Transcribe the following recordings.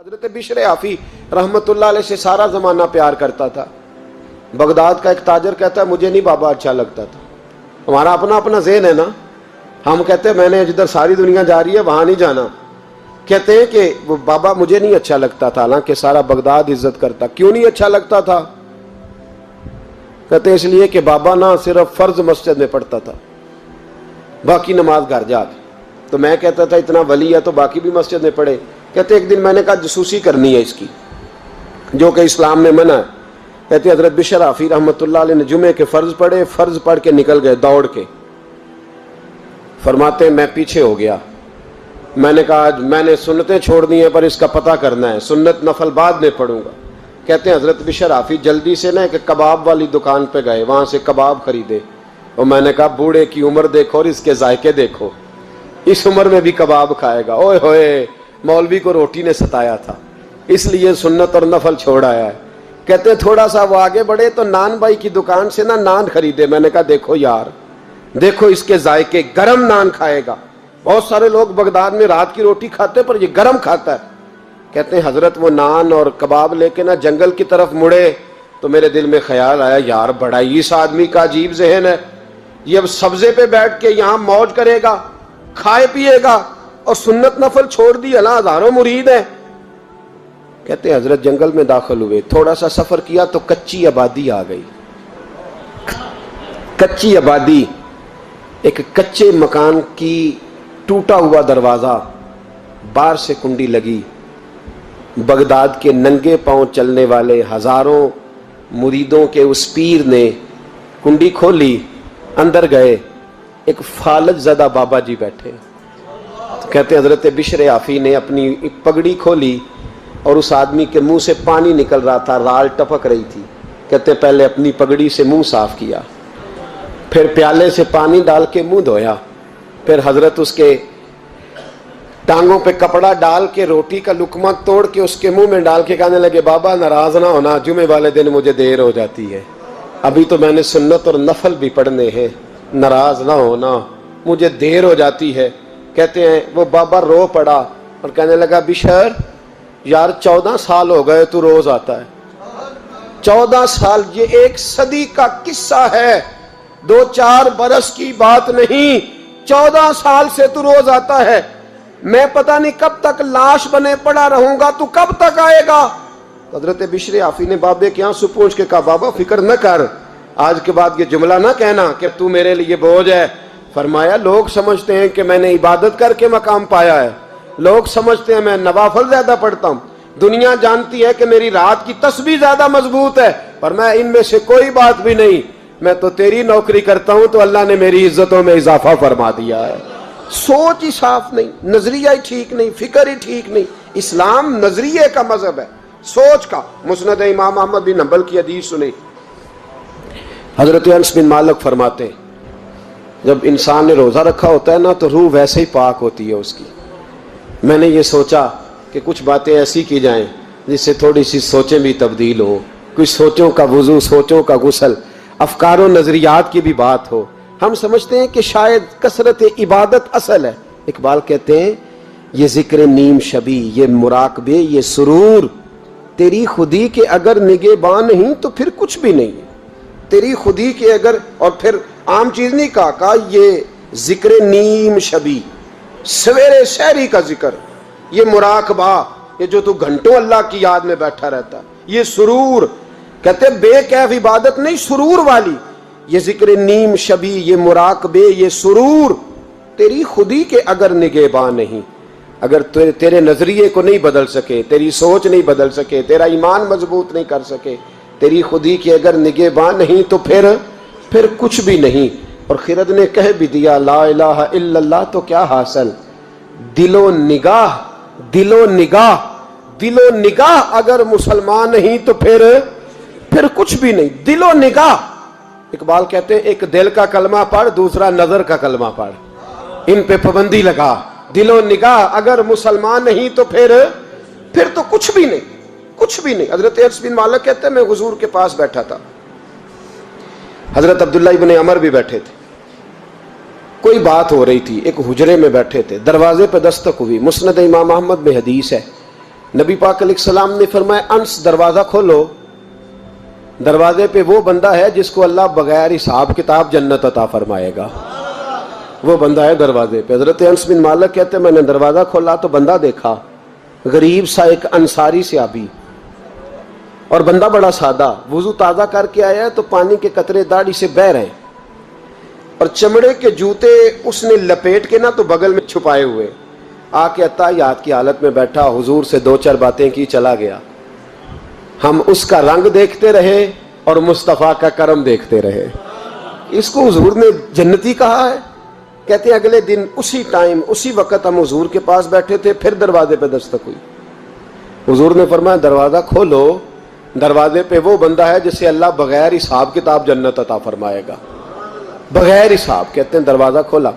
حضرت بشر آفی رحمت اللہ علیہ سے سارا زمانہ پیار کرتا تھا. بغداد کا ایک تاجر کہتا ہے مجھے نہیں بابا اچھا لگتا تھا. ہمارا اپنا اپنا ذہن ہے نا, ہم کہتے ہیں میں نے جدھر ساری دنیا جا رہی ہے وہاں نہیں جانا. کہتے ہیں کہ وہ بابا مجھے نہیں اچھا لگتا تھا, حالانکہ سارا بغداد عزت کرتا. کیوں نہیں اچھا لگتا تھا؟ کہتے ہیں اس لیے کہ بابا نہ صرف فرض مسجد میں پڑھتا تھا, باقی نماز گھر جا کے. تو میں کہتا تھا اتنا ولی ہے تو باقی بھی مسجد میں پڑھے. کہتے ایک دن میں نے کہا جسوسی کرنی ہے اس کی, جو کہ اسلام میں منع ہے. کہتے حضرت بشر آفی رحمت اللہ علیہ نے جمعے کے فرض پڑھے, فرض پڑھ کے نکل گئے دوڑ کے. فرماتے میں پیچھے ہو گیا. میں نے کہا آج میں نے سنتیں چھوڑ دی ہیں پر اس کا پتہ کرنا ہے, سنت نفل بعد میں پڑھوں گا. کہتے ہیں حضرت بشر آفی جلدی سے نا ایک کباب والی دکان پہ گئے, وہاں سے کباب خریدے. اور میں نے کہا بوڑھے کی عمر دیکھو اور اس کے ذائقے دیکھو, اس عمر میں بھی کباب کھائے گا. اوئے ہوئے, مولوی کو روٹی نے ستایا تھا اس لیے سنت اور نفل چھوڑ آیا ہے. کہتے تھوڑا سا وہ آگے بڑھے تو نان بھائی کی دکان سے نا نان خریدے. میں نے کہا دیکھو یار, دیکھو اس کے ذائقے, گرم نان کھائے گا. بہت سارے لوگ بغداد میں رات کی روٹی کھاتے پر یہ گرم کھاتا ہے. کہتے ہیں حضرت وہ نان اور کباب لے کے نا جنگل کی طرف مڑے تو میرے دل میں خیال آیا یار بڑا ہی اس آدمی کا عجیب ذہن ہے, یہ اب سبزے پہ بیٹھ کے یہاں موج کرے گا, کھائے پیے گا, اور سنت نفل چھوڑ دی. اللہ ہزاروں مرید ہیں. کہتے ہیں حضرت جنگل میں داخل ہوئے, تھوڑا سا سفر کیا تو کچی آبادی آ گئی. کچی آبادی, ایک کچے مکان کی ٹوٹا ہوا دروازہ, باہر سے کنڈی لگی. بغداد کے ننگے پاؤں چلنے والے ہزاروں مریدوں کے اس پیر نے کنڈی کھولی, اندر گئے. ایک فالج زدہ بابا جی بیٹھے. کہتے ہیں حضرت بشر آفی نے اپنی پگڑی کھولی اور اس آدمی کے منہ سے پانی نکل رہا تھا, رال ٹپک رہی تھی. کہتے پہلے اپنی پگڑی سے منہ صاف کیا, پھر پیالے سے پانی ڈال کے منہ دھویا. پھر حضرت اس کے ٹانگوں پہ کپڑا ڈال کے روٹی کا لقمہ توڑ کے اس کے منہ میں ڈال کے کہنے لگے بابا ناراض نہ ہونا, جمعے والے دن مجھے دیر ہو جاتی ہے, ابھی تو میں نے سنت اور نفل بھی پڑھنے ہیں, ناراض نہ ہونا مجھے دیر ہو جاتی ہے. کہتے ہیں وہ بابا رو پڑا اور کہنے لگا بشر یار 14 سال ہو گئے تو روز آتا ہے. 14 سال, یہ 1 صدی کا قصہ ہے, 2-4 برس کی بات نہیں. 14 سال سے تو روز آتا ہے. میں پتہ نہیں کب تک لاش بنے پڑا رہوں گا, تو کب تک آئے گا؟ حضرت بشر آفی نے بابے کے آنسو پوچھ کے کہا بابا فکر نہ کر, آج کے بعد یہ جملہ نہ کہنا کہ تو میرے لیے بوجھ ہے. فرمایا لوگ سمجھتے ہیں کہ میں نے عبادت کر کے مقام پایا ہے, لوگ سمجھتے ہیں میں نوافل زیادہ پڑھتا ہوں, دنیا جانتی ہے کہ میری رات کی تسبیح زیادہ مضبوط ہے, پر میں ان میں سے کوئی بات بھی نہیں. میں تو تیری نوکری کرتا ہوں تو اللہ نے میری عزتوں میں اضافہ فرما دیا ہے. سوچ ہی صاف نہیں, نظریہ ہی ٹھیک نہیں, فکر ہی ٹھیک نہیں. اسلام نظریے کا مذہب ہے, سوچ کا. مسند امام احمد بن حنبل کی حدیث سنی, حضرت انس بن مالک فرماتے ہیں جب انسان نے روزہ رکھا ہوتا ہے نا تو روح ویسے ہی پاک ہوتی ہے اس کی. میں نے یہ سوچا کہ کچھ باتیں ایسی کی جائیں جس سے تھوڑی سی سوچیں بھی تبدیل ہوں, کچھ سوچوں کا وضو, سوچوں کا غسل, افکار و نظریات کی بھی بات ہو. ہم سمجھتے ہیں کہ شاید کثرت عبادت اصل ہے. اقبال کہتے ہیں یہ ذکر نیم شبی, یہ مراقبے, یہ سرور, تیری خودی کے اگر نگہباں نہیں تو پھر کچھ بھی نہیں ہے. تیری خودی کے اگر, اور پھر عام چیز نہیں کہا یہ ذکر نیم شبی, سویرے سحری کا ذکر, یہ مراقبہ, یہ جو تو گھنٹوں اللہ کی یاد میں بیٹھا رہتا, یہ سرور. کہتے بے کیف عبادت نہیں, سرور والی. یہ ذکر نیم شبی, یہ مراقبے, یہ سرور, تیری خودی کے اگر نگہباں نہیں, اگر تیرے نظریے کو نہیں بدل سکے, تیری سوچ نہیں بدل سکے, تیرا ایمان مضبوط نہیں کر سکے, تیری خودی کے اگر نگہباں نہیں تو پھر کچھ بھی نہیں. اور خرد نے کہہ بھی دیا لا الہ الا اللہ تو کیا حاصل, دل و نگاہ, دل و نگاہ, دل و نگاہ اگر مسلمان نہیں تو پھر کچھ بھی نہیں. دل و نگاہ. اقبال کہتے ہیں ایک دل کا کلمہ پڑھ, دوسرا نظر کا کلمہ پڑھ, ان پہ پابندی لگا. دل و نگاہ اگر مسلمان نہیں تو پھر تو کچھ بھی نہیں, کچھ بھی نہیں. حضرت انس بن مالک کہتے ہیں میں حضور کے پاس بیٹھا تھا, حضرت عبداللہ ابن عمر بھی بیٹھے تھے, کوئی بات ہو رہی تھی, ایک حجرے میں بیٹھے تھے, دروازے پہ دستک ہوئی. مسند امام احمد میں حدیث ہے نبی پاک علیہ السلام نے فرمایا انس دروازہ کھولو، دروازے پہ وہ بندہ ہے جس کو اللہ بغیر حساب کتاب جنت عطا فرمائے گا، وہ بندہ ہے دروازے پہ۔ حضرت انس بن مالک کہتے ہیں میں نے دروازہ کھولا تو بندہ دیکھا، غریب سا ایک انصاری صحابی، اور بندہ بڑا سادہ، وضو تازہ کر کے آیا ہے تو پانی کے قطرے داڑھی سے بہہ رہے ہیں، اور چمڑے کے جوتے اس نے لپیٹ کے نا تو بغل میں چھپائے ہوئے، آ کے اتحیات کی حالت میں بیٹھا، حضور سے دو چار باتیں کی، چلا گیا۔ ہم اس کا رنگ دیکھتے رہے اور مصطفیٰ کا کرم دیکھتے رہے۔ اس کو حضور نے جنتی کہا ہے۔ کہتے ہیں اگلے دن اسی ٹائم اسی وقت ہم حضور کے پاس بیٹھے تھے، پھر دروازے پہ دستک ہوئی، حضور نے فرمایا دروازہ کھولو، دروازے پہ وہ بندہ ہے جسے اللہ بغیر حساب کتاب جنت عطا فرمائے گا، بغیر حساب۔ کہتے ہیں دروازہ کھولا،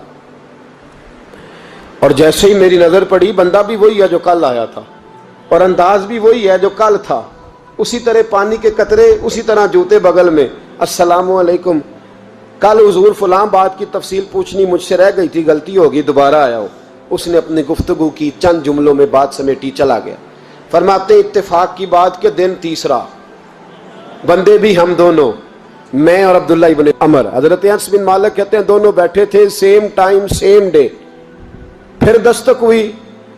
اور جیسے ہی میری نظر پڑی، بندہ بھی وہی ہے جو کل آیا تھا، اور انداز بھی وہی ہے جو کل تھا، اسی طرح پانی کے قطرے، اسی طرح جوتے بغل میں، السلام علیکم، کل حضور فلاں بات کی تفصیل پوچھنی مجھ سے رہ گئی تھی، غلطی ہوگی، دوبارہ آیا ہو۔ اس نے اپنی گفتگو کی، چند جملوں میں بات سمیٹی، چلا گیا۔ فرماتے اتفاق کی بات کہ دن تیسرا، بندے بھی ہم دونوں، میں اور عبداللہ ابن عمر۔ حضرت انس بن مالک کہتے ہیں دونوں بیٹھے تھے، سیم ٹائم سیم ڈے۔ پھر دستک ہوئی،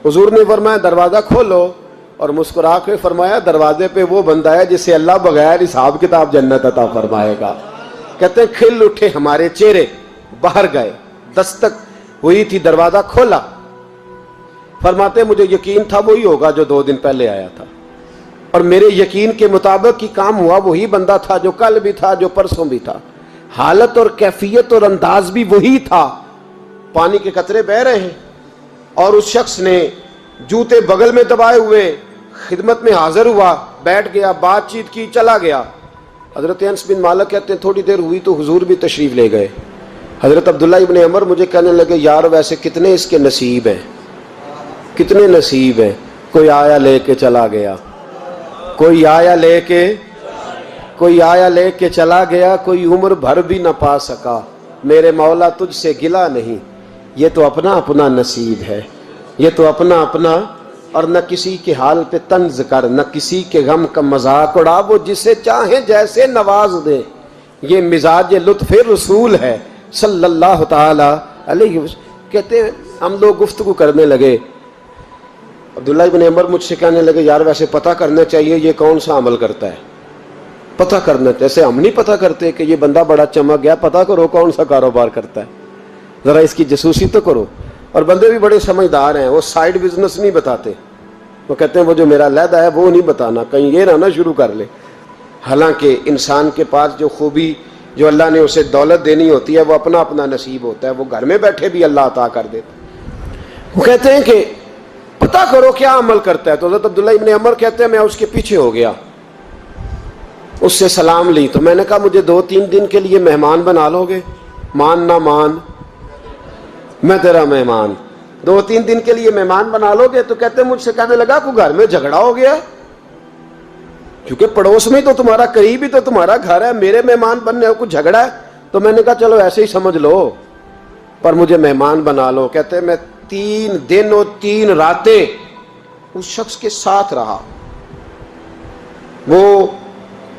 حضور نے فرمایا دروازہ کھولو، اور مسکرا کے فرمایا دروازے پہ وہ بندہ ہے جسے اللہ بغیر حساب کتاب جنت عطا فرمائے گا۔ کہتے ہیں کھل اٹھے ہمارے چہرے، باہر گئے، دستک ہوئی تھی، دروازہ کھولا۔ فرماتے مجھے یقین تھا وہی ہوگا جو 2 دن پہلے آیا تھا، اور میرے یقین کے مطابق ہی کام ہوا، وہی بندہ تھا جو کل بھی تھا، جو پرسوں بھی تھا، حالت اور کیفیت اور انداز بھی وہی تھا۔ پانی کے قطرے بہہ رہے ہیں، اور اس شخص نے جوتے بغل میں دبائے ہوئے خدمت میں حاضر ہوا، بیٹھ گیا، بات چیت کی، چلا گیا۔ حضرت انس بن مالک کہتے ہیں تھوڑی دیر ہوئی تو حضور بھی تشریف لے گئے۔ حضرت عبداللہ ابن عمر مجھے کہنے لگے یار ویسے کتنے اس کے نصیب ہیں، کتنے نصیب ہیں، کوئی آیا لے کے چلا گیا، کوئی آیا لے کے چلا گیا، کوئی عمر بھر بھی نہ پا سکا، میرے مولا تجھ سے گلا نہیں، یہ تو اپنا اپنا نصیب ہے، یہ تو اپنا اپنا، اور نہ کسی کے حال پہ طنز کر، نہ کسی کے غم کا مذاق اڑا، وہ جسے چاہے جیسے نواز دے، یہ مزاج لطف رسول ہے صلی اللہ تعالی علیہ وسلم۔ کہتے ہیں ہم لوگ گفتگو کرنے لگے، عبداللہ ابن عمر مجھ سے کہنے لگے یار ویسے پتہ کرنا چاہیے یہ کون سا عمل کرتا ہے، پتہ کرنا، جیسے ہم نہیں پتہ کرتے کہ یہ بندہ بڑا چمک گیا، پتہ کرو کون سا کاروبار کرتا ہے، ذرا اس کی جاسوسی تو کرو۔ اور بندے بھی بڑے سمجھدار ہیں، وہ سائیڈ بزنس نہیں بتاتے، وہ کہتے ہیں وہ جو میرا علیحدہ ہے وہ نہیں بتانا، کہیں یہ نہ شروع کر لے۔ حالانکہ انسان کے پاس جو خوبی، جو اللہ نے اسے دولت دینی ہوتی ہے، وہ اپنا اپنا نصیب ہوتا ہے، وہ گھر میں بیٹھے بھی اللہ عطا کر دیتا۔ وہ کہتے ہیں کہ پتہ کرو کیا عمل کرتا ہے، تو حضرت عبداللہ ابن عمر کہتے ہیں میں اس کے پیچھے ہو گیا، اس سے سلام لی، تو میں نے کہا مجھے 2-3 دن کے لیے مہمان بنا لو گے، مان نہ مان میں تیرا مہمان، 2-3 دن کے لیے مہمان بنا لو گے؟ تو کہتے ہیں مجھ سے کہنے لگا کوئی گھر میں جھگڑا ہو گیا، کیونکہ پڑوس میں تو تمہارا قریب ہی تو تمہارا گھر ہے، میرے مہمان بننے ہو، کچھ جھگڑا ہے؟ تو میں نے کہا چلو ایسے ہی سمجھ لو، پر مجھے مہمان بنا لو۔ کہتے ہیں میں 3 دن اور 3 راتیں اس شخص کے ساتھ رہا، وہ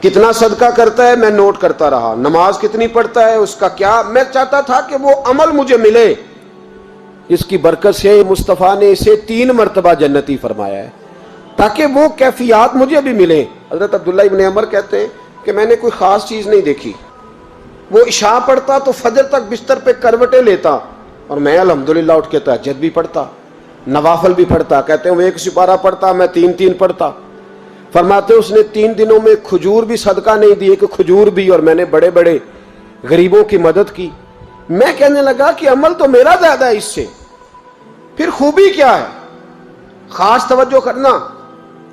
کتنا صدقہ کرتا ہے میں نوٹ کرتا رہا، نماز کتنی پڑھتا ہے، اس کا کیا، میں چاہتا تھا کہ وہ عمل مجھے ملے، اس کی برکت سے مصطفیٰ نے اسے 3 مرتبہ جنتی فرمایا ہے تاکہ وہ کیفیات مجھے بھی ملیں۔ حضرت عبداللہ ابن عمر کہتے ہیں کہ میں نے کوئی خاص چیز نہیں دیکھی، وہ عشاء پڑھتا تو فجر تک بستر پہ کروٹیں لیتا، اور میں الحمدللہ اٹھ کے تہجد بھی پڑھتا، نوافل بھی پڑھتا۔ کہتے ہیں وہ 1 سپارہ پڑھتا، میں 3 پڑھتا۔ فرماتے اس نے 3 دنوں میں کھجور بھی صدقہ نہیں دی، کہ کھجور بھی، اور میں نے بڑے بڑے غریبوں کی مدد کی۔ میں کہنے لگا کہ عمل تو میرا زیادہ ہے اس سے، پھر خوبی کیا ہے؟ خاص توجہ کرنا،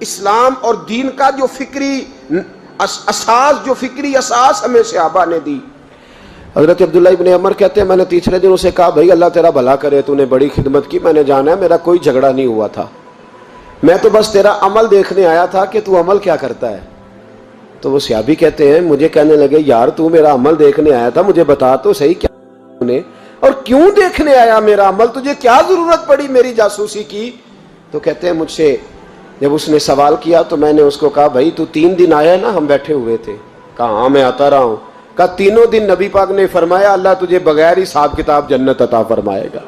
اسلام اور دین کا جو فکری اساس، جو فکری اساس ہمیں صحابہ نے دی۔ حضرت عبداللہ ابن عمر کہتے ہیں میں نے تیسرے دن اسے کہا بھائی اللہ تیرا بھلا کرے، تو نے بڑی خدمت کی، میں نے جانا ہے میرا کوئی جھگڑا نہیں ہوا تھا، میں تو بس تیرا عمل دیکھنے آیا تھا کہ تو عمل کیا کرتا ہے۔ تو وہ صحابی کہتے ہیں مجھے کہنے لگے یار تو میرا عمل دیکھنے آیا تھا، مجھے بتا تو صحیح کیا نے، اور کیوں دیکھنے آیا میرا عمل، تجھے کیا ضرورت پڑی میری جاسوسی کی؟ تو کہتے ہیں مجھ سے جب اس نے سوال کیا تو میں نے اس کو کہا بھائی تو 3 دن آیا نا ہم بیٹھے ہوئے تھے؟ کہا ہاں میں آتا رہا ہوں۔ کہا 3 دن نبی پاک نے فرمایا اللہ تجھے بغیر حساب کتاب جنت عطا فرمائے گا۔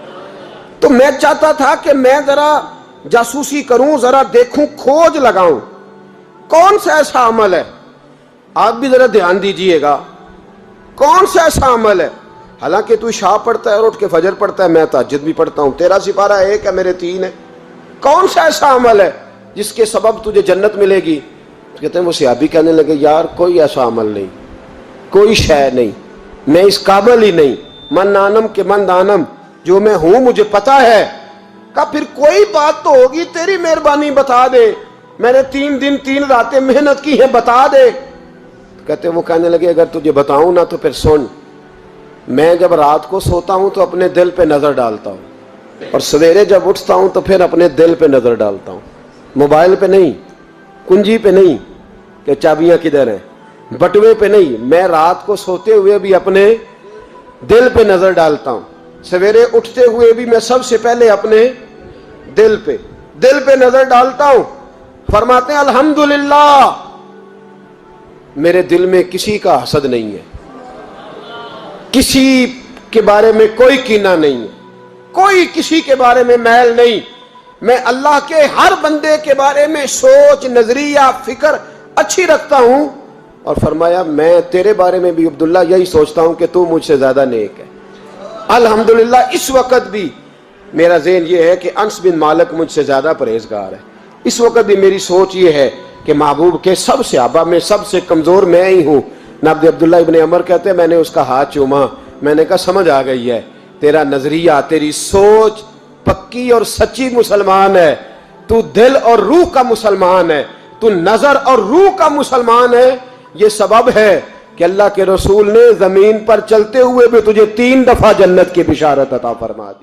تو میں چاہتا تھا کہ میں ذرا جاسوسی کروں، ذرا دیکھوں، کھوج لگاؤں کون سا ایسا عمل ہے، آپ بھی ذرا دھیان دیجئے گا، کون سا ایسا عمل ہے، حالانکہ تو عشاء پڑھتا ہے اور اٹھ کے فجر پڑھتا ہے، میں تہجد بھی پڑھتا ہوں، تیرا سپارہ 1 ہے میرے 3 ہے، کون سا ایسا عمل ہے جس کے سبب تجھے جنت ملے گی؟ کہتے ہیں وہ صحابی کہنے لگے یار کوئی ایسا عمل نہیں، کوئی شے نہیں، میں اس قابل ہی نہیں، من آنم کے من دانم، جو میں ہوں مجھے پتا ہے۔ کہا پھر کوئی بات تو ہوگی، تیری مہربانی بتا دے، میں نے 3 دن 3 راتیں محنت کی ہیں، بتا دے۔ کہتے وہ کہنے لگے اگر تجھے بتاؤں نا تو پھر سن، میں جب رات کو سوتا ہوں تو اپنے دل پہ نظر ڈالتا ہوں، اور سویرے جب اٹھتا ہوں تو پھر اپنے دل پہ نظر ڈالتا ہوں، موبائل پہ نہیں، کنجی پہ نہیں کہ چابیاں کدھر ہیں، بٹوے پہ نہیں، میں رات کو سوتے ہوئے بھی اپنے دل پہ نظر ڈالتا ہوں، سویرے اٹھتے ہوئے بھی میں سب سے پہلے اپنے دل پہ نظر ڈالتا ہوں۔ فرماتے ہیں الحمدللہ میرے دل میں کسی کا حسد نہیں ہے، کسی کے بارے میں کوئی کینہ نہیں ہے، کوئی کسی کے بارے میں میل نہیں، میں اللہ کے ہر بندے کے بارے میں سوچ، نظریہ، فکر اچھی رکھتا ہوں۔ اور فرمایا میں تیرے بارے میں بھی عبداللہ یہی سوچتا ہوں کہ تو مجھ سے زیادہ نیک ہے۔ الحمدللہ اس وقت بھی میرا ذہن یہ ہے کہ انس بن مالک مجھ سے زیادہ پرہیزگار ہے، اس وقت بھی میری سوچ یہ ہے کہ محبوب کے سب صحابہ میں سب سے کمزور میں ہی ہوں۔ نابد عبداللہ ابن عمر کہتے ہیں میں نے اس کا ہاتھ چوما، میں نے کہا سمجھ آ گئی ہے، تیرا نظریہ، تیری سوچ پکی اور سچی مسلمان ہے، تو دل اور روح کا مسلمان ہے، تو نظر اور روح کا مسلمان ہے۔ یہ سبب ہے کہ اللہ کے رسول نے زمین پر چلتے ہوئے بھی تجھے 3 دفعہ جنت کی بشارت عطا فرما دی۔